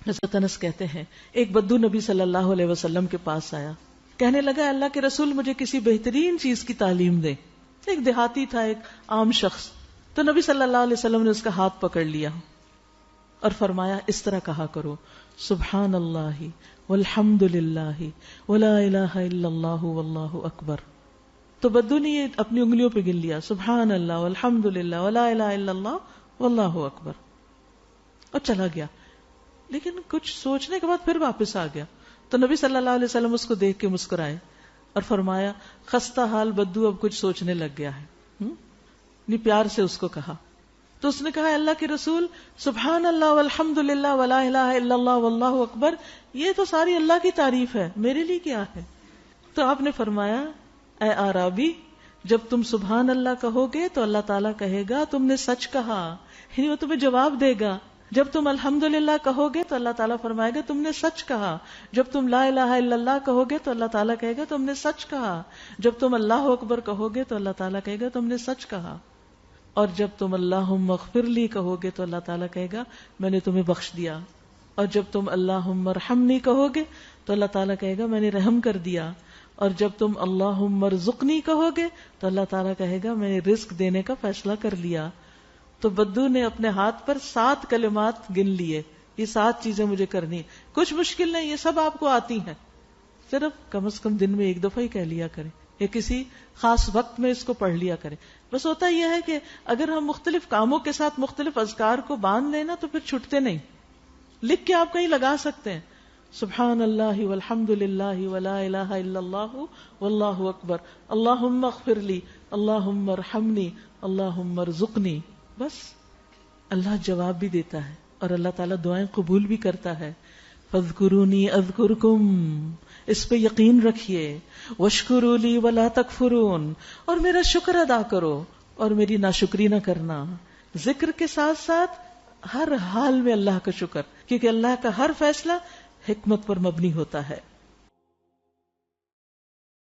حضرت انس کہتے ہیں ایک بدو نبی صلی اللہ علیہ وسلم کے پاس آیا، کہنے لگا اللہ کے رسول مجھے کسی بہترین چیز کی تعلیم دے. ایک دیہاتی تھا، ایک عام شخص. تو نبی صلی اللہ علیہ وسلم نے اس کا ہاتھ پکڑ لیا اور فرمایا اس طرح کہا کرو، سبحان اللہ والحمد للہ ولا الہ الا اللہ واللہ اکبر. تو بدو نے یہ اپنی انگلیوں پہ گن لیا، سبحان اللہ والحمد للہ ولا الہ الا اللہ واللہ اکبر، اور چلا گیا. لیکن کچھ سوچنے کے بعد پھر واپس آ گیا. تو نبی صلی اللہ علیہ وسلم اس کو دیکھ کے مسکرائے اور فرمایا خستہ حال بدو اب کچھ سوچنے لگ گیا ہے. پیار سے اس کو کہا. تو اس نے کہا اللہ کے رسول سبحان اللہ والحمد للہ ولا الہ الا اللہ واللہ اکبر، یہ تو ساری اللہ کی تعریف ہے، میرے لیے کیا ہے؟ تو آپ نے فرمایا اے اعرابی، جب تم سبحان اللہ کہو گے تو اللہ تعالیٰ کہے گا تم نے سچ کہا، یعنی وہ تمہیں جواب دے گا. جب تم الحمدللہ کہو گے تو اللہ تعالیٰ فرمائے گا تم نے سچ کہا. جب تم لا الہ الا اللہ کہو گے تو اللہ تعالیٰ کہے گا تم نے سچ کہا. جب تم اللہ اکبر کہو گے تو اللہ تعالیٰ کہے گا تم نے سچ کہا. اور جب تم اللہم اغفر لی کہو گے تو اللہ تعالیٰ کہے گا میں نے تمہیں بخش دیا. اور جب تم اللہم ارحمنی کہو گے تو اللہ تعالیٰ کہے گا میں نے رحم کر دیا. اور جب تم اللہم ارزقنی کہو گے تو اللہ تعالیٰ کہے گا میں نے رزق دینے کا فیصلہ کر لیا. تو بدو نے اپنے ہاتھ پر 7 کلمات گن لیے، یہ 7 چیزیں مجھے کرنی، کچھ مشکل نہیں، یہ سب آپ کو آتی ہیں، صرف کم از کم دن میں ایک دفعہ ہی کہہ لیا کریں یا کسی خاص وقت میں اس کو پڑھ لیا کریں. بس ہوتا یہ ہے کہ اگر ہم مختلف کاموں کے ساتھ مختلف اذکار کو باندھ لینا تو پھر چھٹتے نہیں. لکھ کے آپ کہیں لگا سکتے ہیں سبحان اللہ والحمد للہ ولا الہ الا اللہ واللہ اکبر، اللہم اغفر لی، اللہم ارحمنی، اللہم ارزقنی. بس اللہ جواب بھی دیتا ہے اور اللہ تعالیٰ دعائیں قبول بھی کرتا ہے. فاذکرونی اذکرکم، اس پہ یقین رکھیے. واشکروا لی ولا تکفرون، اور میرا شکر ادا کرو اور میری ناشکری نہ کرنا. ذکر کے ساتھ ساتھ ہر حال میں اللہ کا شکر، کیونکہ اللہ کا ہر فیصلہ حکمت پر مبنی ہوتا ہے.